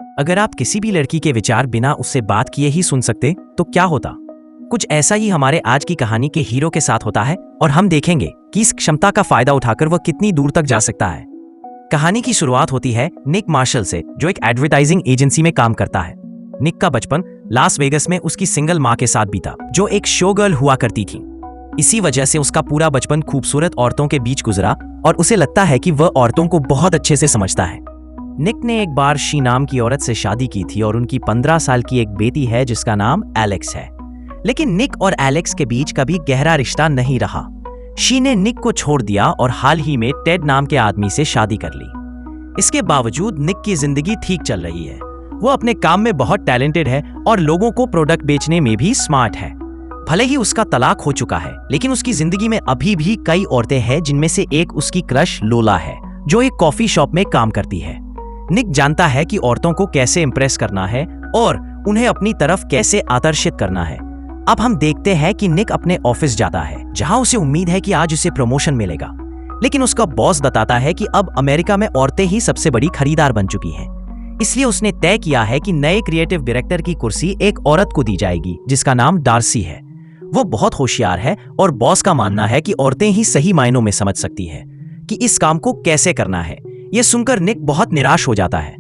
अगर आप किसी भी लड़की के विचार बिना उससे बात किए ही सुन सकते तो क्या होता। कुछ ऐसा ही हमारे आज की कहानी के हीरो के साथ होता है और हम देखेंगे कि इस क्षमता का फायदा उठाकर वह कितनी दूर तक जा सकता है। कहानी की शुरुआत होती है निक मार्शल से, जो एक एडवर्टाइजिंग एजेंसी में काम करता है। निक का बचपन लास वेगस में उसकी सिंगल माँ के साथ बीता, जो एक शो गर्ल हुआ करती थी। इसी वजह से उसका पूरा बचपन खूबसूरत औरतों के बीच गुजरा और उसे लगता है कि वह औरतों को बहुत अच्छे से समझता है। निक ने एक बार शी नाम की औरत से शादी की थी और उनकी 15 साल की एक बेटी है जिसका नाम एलेक्स है। लेकिन निक और एलेक्स के बीच कभी गहरा रिश्ता नहीं रहा। शी ने निक को छोड़ दिया और हाल ही में टेड नाम के आदमी से शादी कर ली। इसके बावजूद निक की जिंदगी ठीक चल रही है। वो अपने काम में बहुत टैलेंटेड है और लोगों को प्रोडक्ट बेचने में भी स्मार्ट है। भले ही उसका तलाक हो चुका है, लेकिन उसकी जिंदगी में अभी भी कई औरतें हैं, जिनमें से एक उसकी क्रश लोला है, जो एक कॉफी शॉप में काम करती है। निक जानता है कि औरतों को कैसे इंप्रेस करना है और उन्हें अपनी तरफ कैसे आकर्षित करना है। अब हम देखते हैं कि निक अपने ऑफिस जाता है, जहां उसे उम्मीद है कि आज उसे प्रमोशन मिलेगा। लेकिन उसका बॉस बताता है कि अब अमेरिका में औरतें ही सबसे बड़ी खरीदार बन चुकी हैं। इसलिए उसने तय किया है कि नए क्रिएटिव डायरेक्टर की कुर्सी एक औरत को दी जाएगी, जिसका नाम डार्सी है। वो बहुत होशियार है और बॉस का मानना है कि औरतें ही सही मायनों में समझ सकती है कि इस काम को कैसे करना है। यह सुनकर निक बहुत निराश हो जाता है।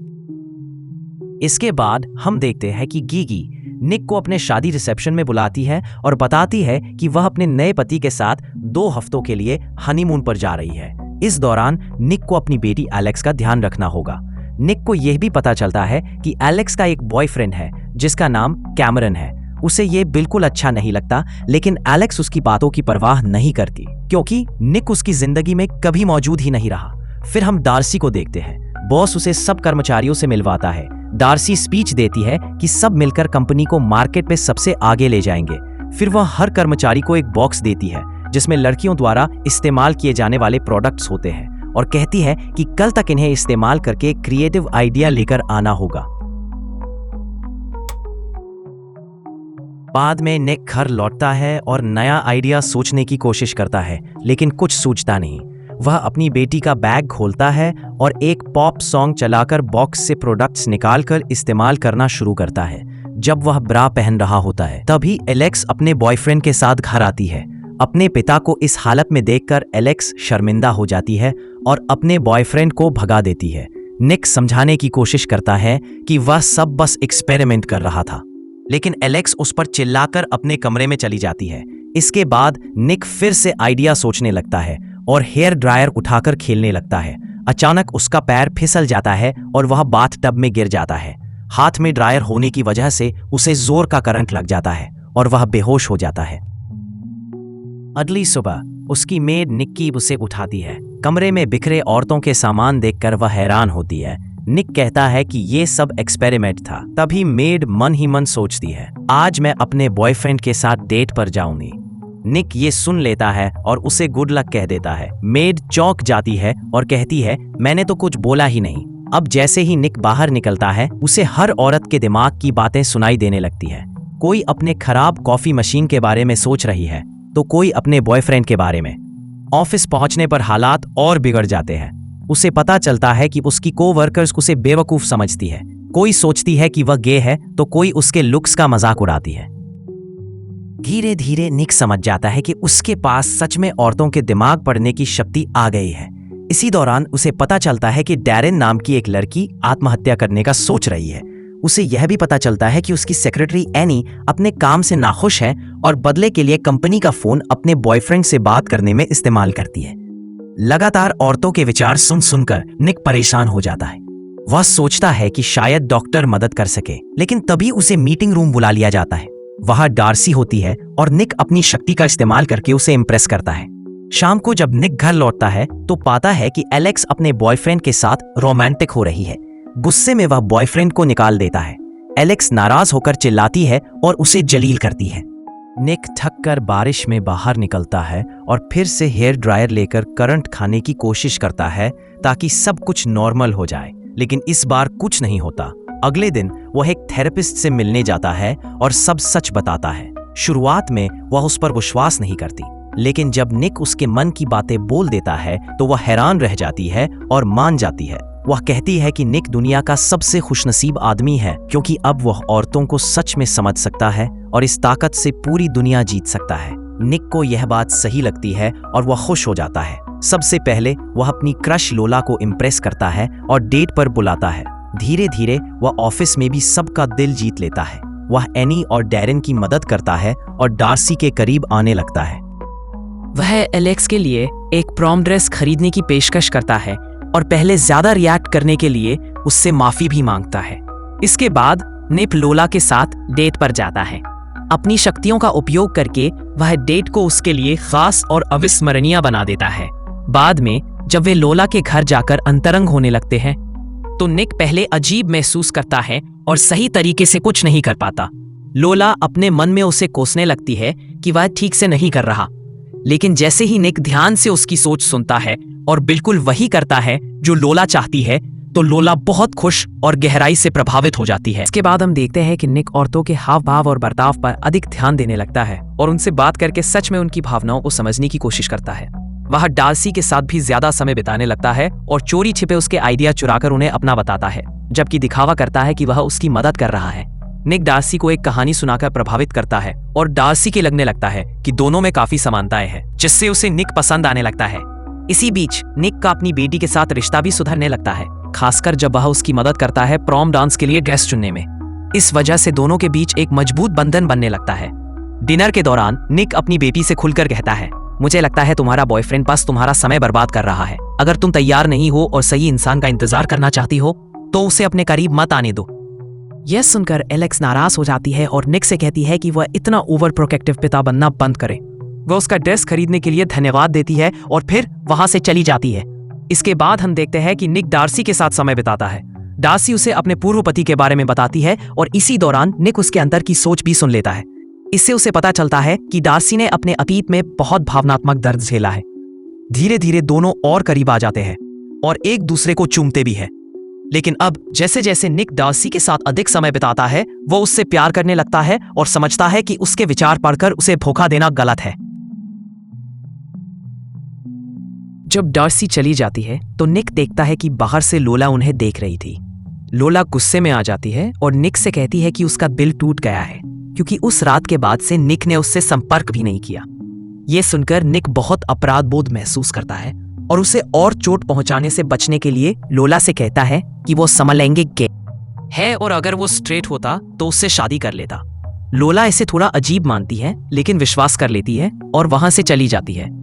इसके बाद हम देखते हैं कि गीगी निक को अपने शादी रिसेप्शन में बुलाती है और बताती है कि वह अपने नए पति के साथ 2 हफ्तों के लिए हनीमून पर जा रही है। इस दौरान निक को अपनी बेटी एलेक्स का ध्यान रखना होगा। निक को यह भी पता चलता है कि एलेक्स का एक बॉयफ्रेंड है जिसका नाम कैमरन है। उसे ये बिल्कुल अच्छा नहीं लगता, लेकिन एलेक्स उसकी बातों की परवाह नहीं करती, क्योंकि निक उसकी जिंदगी में कभी मौजूद ही नहीं रहा। फिर हम डार्सी को देखते हैं। बॉस उसे सब कर्मचारियों से मिलवाता है। डार्सी स्पीच देती है कि सब मिलकर कंपनी को मार्केट में सबसे आगे ले जाएंगे। फिर वह हर कर्मचारी को एक बॉक्स देती है जिसमें लड़कियों द्वारा इस्तेमाल किए जाने वाले प्रोडक्ट्स होते हैं और कहती है कि कल तक इन्हें इस्तेमाल करके क्रिएटिव आइडिया लेकर आना होगा। बाद में निक घर लौटता है और नया आइडिया सोचने की कोशिश करता है, लेकिन कुछ सूझता नहीं। वह अपनी बेटी का बैग खोलता है और एक पॉप सॉन्ग चलाकर बॉक्स से प्रोडक्ट्स निकालकर इस्तेमाल करना शुरू करता है। जब वह ब्रा पहन रहा होता है, तभी एलेक्स अपने बॉयफ्रेंड के साथ घर आती है। अपने पिता को इस हालत में देखकर एलेक्स शर्मिंदा हो जाती है और अपने बॉयफ्रेंड को भगा देती है। निक समझाने की कोशिश करता है कि वह सब बस एक्सपेरिमेंट कर रहा था, लेकिन एलेक्स उस पर चिल्लाकर अपने कमरे में चली जाती है। इसके बाद निक फिर से आइडिया सोचने लगता है और हेयर ड्रायर उठाकर खेलने लगता है। अचानक उसका पैर फिसल जाता है और वह बाथ टब में गिर जाता है। हाथ में ड्रायर होने की वजह से उसे जोर का करंट लग जाता है और वह बेहोश हो जाता है। अगली सुबह उसकी मेड निक्की उसे उठाती है। कमरे में बिखरे औरतों के सामान देखकर वह हैरान होती है। निक कहता है कि ये सब एक्सपेरिमेंट था। तभी मेड मन ही मन सोचती है, आज मैं अपने बॉयफ्रेंड के साथ डेट पर जाऊंगी। निक ये सुन लेता है और उसे गुड लक कह देता है। मेड चौंक जाती है और कहती है, मैंने तो कुछ बोला ही नहीं। अब जैसे ही निक बाहर निकलता है, उसे हर औरत के दिमाग की बातें सुनाई देने लगती है। कोई अपने खराब कॉफी मशीन के बारे में सोच रही है तो कोई अपने बॉयफ्रेंड के बारे में। ऑफिस पहुंचने पर हालात और बिगड़ जाते हैं। उसे पता चलता है कि उसकी कोवर्कर्स उसे बेवकूफ समझती है। कोई सोचती है कि वह गे है तो कोई उसके लुक्स का मजाक उड़ाती है। धीरे धीरे निक समझ जाता है कि उसके पास सच में औरतों के दिमाग पढ़ने की शक्ति आ गई है। इसी दौरान उसे पता चलता है कि डैरेन नाम की एक लड़की आत्महत्या करने का सोच रही है। उसे यह भी पता चलता है कि उसकी सेक्रेटरी एनी अपने काम से नाखुश है और बदले के लिए कंपनी का फोन अपने बॉयफ्रेंड से बात करने में इस्तेमाल करती है। लगातार औरतों के विचार सुन सुनकर निक परेशान हो जाता है। वह सोचता है कि शायद डॉक्टर मदद कर सके, लेकिन तभी उसे मीटिंग रूम बुला लिया जाता है। वहां डार्सी होती है और निक अपनी शक्ति का इस्तेमाल करके उसे इम्प्रेस करता है। शाम को जब निक घर लौटता है तो पाता है कि एलेक्स अपने बॉयफ्रेंड के साथ रोमांटिक हो रही है। गुस्से में वह बॉयफ्रेंड को निकाल देता है। एलेक्स नाराज होकर चिल्लाती है और उसे जलील करती है। निक थक कर बारिश में बाहर निकलता है और फिर से हेयर ड्रायर लेकर करंट खाने की कोशिश करता है ताकि सब कुछ नॉर्मल हो जाए, लेकिन इस बार कुछ नहीं होता। अगले दिन वह एक थेरेपिस्ट से मिलने जाता है और सब सच बताता है। शुरुआत में वह उस पर विश्वास नहीं करती, लेकिन जब निक उसके मन की बातें बोल देता है तो वह हैरान रह जाती है और मान जाती है। वह कहती है कि निक दुनिया का सबसे खुशनसीब आदमी है क्योंकि अब वह औरतों को सच में समझ सकता है और इस ताकत से पूरी दुनिया जीत सकता है। निक को यह बात सही लगती है और वह खुश हो जाता है। सबसे पहले वह अपनी क्रश लोला को इम्प्रेस करता है और डेट पर बुलाता है। धीरे धीरे वह ऑफिस में भी सबका दिल जीत लेता है। वह एनी और डैरेन की मदद करता है और डार्सी के करीब आने लगता है। वह एलेक्स के लिए एक प्रॉम ड्रेस खरीदने की पेशकश करता है और पहले ज्यादा रिएक्ट करने के लिए उससे माफी भी मांगता है। इसके बाद निक लोला के साथ डेट पर जाता है। अपनी शक्तियों का उपयोग करके वह डेट को उसके लिए खास और अविस्मरणीय बना देता है। बाद में जब वे लोला के घर जाकर अंतरंग होने लगते हैं तो निक पहले अजीब महसूस करता है और सही तरीके से कुछ नहीं कर पाता। लोला अपने मन में उसे कोसने लगती है कि वह ठीक से नहीं कर रहा, लेकिन जैसे ही निक ध्यान से उसकी सोच सुनता है और बिल्कुल वही करता है जो लोला चाहती है तो लोला बहुत खुश और गहराई से प्रभावित हो जाती है। इसके बाद हम देखते हैं कि निक औरतों के हाव भाव और बर्ताव पर अधिक ध्यान देने लगता है और उनसे बात करके सच में उनकी भावनाओं को समझने की कोशिश करता है। वह डार्सी के साथ भी ज्यादा समय बिताने लगता है और चोरी छिपे उसके आइडिया चुराकर उन्हें अपना बताता है, जबकि दिखावा करता है कि वह उसकी मदद कर रहा है। निक डार्सी को एक कहानी सुनाकर प्रभावित करता है और डार्सी के लगने लगता है कि दोनों में काफी समानताएं हैं, जिससे उसे निक पसंद आने लगता है। इसी बीच निक का अपनी बेटी के साथ रिश्ता भी सुधरने लगता है, खासकर जब वह उसकी मदद करता है प्रॉम डांस के लिए ड्रेस चुनने में। इस वजह से दोनों के बीच एक मजबूत बंधन बनने लगता है। डिनर के दौरान निक अपनी बेटी से खुलकर कहता है, मुझे लगता है तुम्हारा बॉयफ्रेंड बस तुम्हारा समय बर्बाद कर रहा है। अगर तुम तैयार नहीं हो और सही इंसान का इंतजार करना चाहती हो तो उसे अपने करीब मत आने दो। यह सुनकर एलेक्स नाराज हो जाती है और निक से कहती है कि वह इतना ओवर प्रोटेक्टिव पिता बनना बंद करे। वह उसका ड्रेस खरीदने के लिए धन्यवाद देती है और फिर वहां से चली जाती है। इसके बाद हम देखते हैं कि निक डार्सी के साथ समय बिताता है। डार्सी उसे अपने पूर्व पति के बारे में बताती है और इसी दौरान निक उसके अंदर की सोच भी सुन लेता है। इससे उसे पता चलता है कि डार्सी ने अपने अतीत में बहुत भावनात्मक दर्द झेला है। धीरे धीरे दोनों और करीब आ जाते हैं और एक दूसरे को चूमते भी हैं। लेकिन अब जैसे जैसे निक डार्सी के साथ अधिक समय बिताता है वो उससे प्यार करने लगता है और समझता है कि उसके विचार पढ़कर उसे धोखा देना गलत है। जब डार्सी चली जाती है तो निक देखता है कि बाहर से लोला उन्हें देख रही थी। लोला गुस्से में आ जाती है और निक से कहती है कि उसका दिल टूट गया है क्योंकि उस रात के बाद से निक ने उससे संपर्क भी नहीं किया। ये सुनकर निक बहुत अपराध बोध महसूस करता है और उसे और चोट पहुंचाने से बचने के लिए लोला से कहता है कि वो समलैंगिक है और अगर वो स्ट्रेट होता तो उससे शादी कर लेता। लोला इसे थोड़ा अजीब मानती है लेकिन विश्वास कर लेती है और वहां से चली जाती है।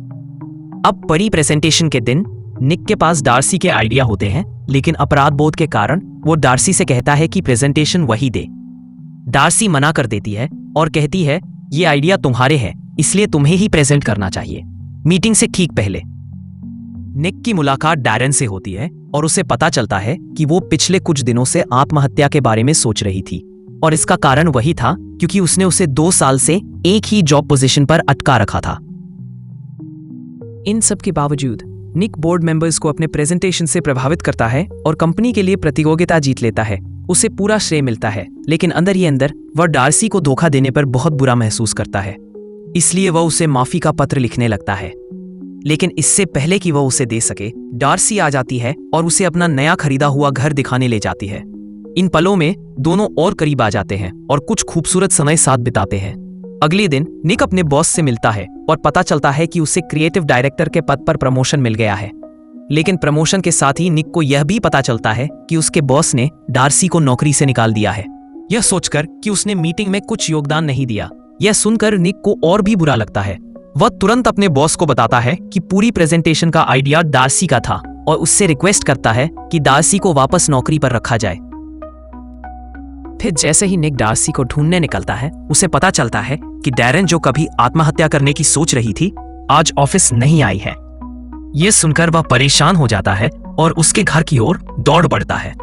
अब बड़ी प्रेजेंटेशन के दिन निक के पास डार्सी के आइडिया होते हैं, लेकिन अपराध बोध के कारण वो डार्सी से कहता है कि प्रेजेंटेशन वही दे। डार्सी मना कर देती है और कहती है ये आइडिया तुम्हारे हैं, इसलिए तुम्हें ही प्रेजेंट करना चाहिए। मीटिंग से ठीक पहले निक की मुलाकात डैरेन से होती है और उसे पता चलता है कि वो पिछले कुछ दिनों से आत्महत्या के बारे में सोच रही थी और इसका कारण वही था क्योंकि उसने उसे 2 साल से एक ही जॉब पोजीशन पर अटका रखा था। इन सब के बावजूद निक बोर्ड मेंबर्स को अपने प्रेजेंटेशन से प्रभावित करता है और कंपनी के लिए प्रतियोगिता जीत लेता है। उसे पूरा श्रेय मिलता है, लेकिन अंदर ही अंदर वह डार्सी को धोखा देने पर बहुत बुरा महसूस करता है। इसलिए वह उसे माफी का पत्र लिखने लगता है। लेकिन इससे पहले कि वह उसे दे सके, डार्सी आ जाती है और उसे अपना नया खरीदा हुआ घर दिखाने ले जाती है। इन पलों में दोनों और करीब आ जाते हैं और कुछ खूबसूरत समय साथ बिताते हैं। अगले दिन निक अपने बॉस से मिलता है और पता चलता है कि उसे क्रिएटिव डायरेक्टर के पद पर प्रमोशन मिल गया है। लेकिन प्रमोशन के साथ ही निक को यह भी पता चलता है कि उसके बॉस ने डार्सी को नौकरी से निकाल दिया है, यह सोचकर कि उसने मीटिंग में कुछ योगदान नहीं दिया। यह सुनकर निक को और भी बुरा लगता है। वह तुरंत अपने बॉस को बताता है कि पूरी प्रेजेंटेशन का आइडिया डार्सी का था और उससे रिक्वेस्ट करता है कि डार्सी को वापस नौकरी पर रखा जाए। फिर जैसे ही निक डार्सी को ढूंढने निकलता है, उसे पता चलता है कि डैरेन जो कभी आत्महत्या करने की सोच रही थी, आज ऑफिस नहीं आई है। यह सुनकर वह परेशान हो जाता है और उसके घर की ओर दौड़ पड़ता है।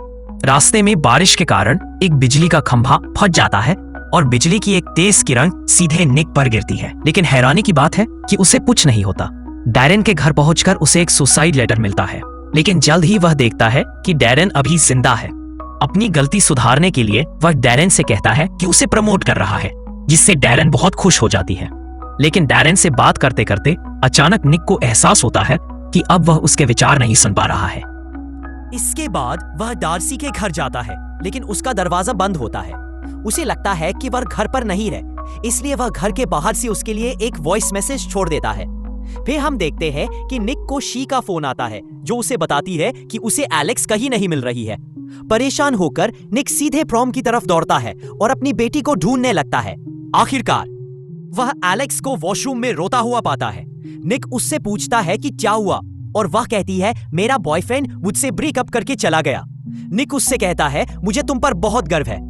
रास्ते में बारिश के कारण एक बिजली का खंभा फट जाता है और बिजली की एक तेज किरण सीधे निक पर गिरती है। लेकिन हैरानी की बात है कि उसे कुछ नहीं होता। डैरेन के घर पहुंचकर उसे एक सुसाइड लेटर मिलता है, लेकिन जल्द ही वह देखता है कि डैरेन अभी जिंदा है। अपनी गलती सुधारने के लिए वह डैरेन से कहता है कि उसे प्रमोट कर रहा है, जिससे डैरेन बहुत खुश हो जाती है। लेकिन डैरेन से बात करते करते अचानक निक को एहसास होता है कि अब वह उसके विचार नहीं सुन पा रहा है। इसके बाद वह डार्सी के घर जाता है, लेकिन उसका दरवाजा बंद होता है। उसे लगता है कि वह घर पर नहीं है, इसलिए वह घर के बाहर से उसके लिए एक वॉइस मैसेज छोड़ देता है। फिर हम देखते हैं कि निक को शी का फोन आता है, जो उसे बताती है कि उसे एलेक्स कहीं नहीं मिल रही है। परेशान होकर निक सीधे प्रॉम की तरफ दौड़ता है और अपनी बेटी को ढूंढने लगता है। आखिरकार वह एलेक्स को वॉशरूम में रोता हुआ पाता है। निक उससे पूछता है कि क्या हुआ, और वह कहती है, मेरा बॉयफ्रेंड मुझसे ब्रेकअप करके चला गया। निक उससे कहता है, मुझे तुम पर बहुत गर्व है।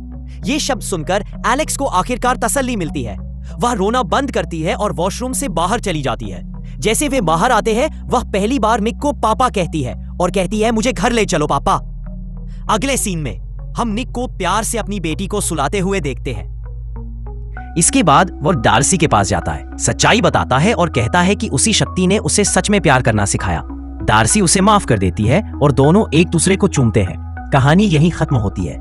ये शब्द सुनकर एलेक्स को आखिरकार तसल्ली मिलती है। वह रोना बंद करती है और वॉशरूम से बाहर चली जाती है। जैसे वे बाहर आते हैं, वह पहली बार निक को पापा कहती है और कहती है, मुझे घर ले चलो पापा। अगले सीन में हम निक को प्यार से अपनी बेटी को सुलाते हुए देखते हैं। इसके बाद वो डार्सी के पास जाता है, सच्चाई बताता है और कहता है कि उसी शक्ति ने उसे सच में प्यार करना सिखाया। डार्सी उसे माफ कर देती है और दोनों एक दूसरे को चूमते हैं। कहानी यहीं खत्म होती है।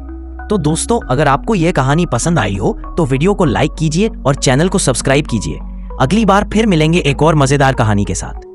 तो दोस्तों, अगर आपको यह कहानी पसंद आई हो तो वीडियो को लाइक कीजिए और चैनल को सब्सक्राइब कीजिए। अगली बार फिर मिलेंगे एक और मजेदार कहानी के साथ।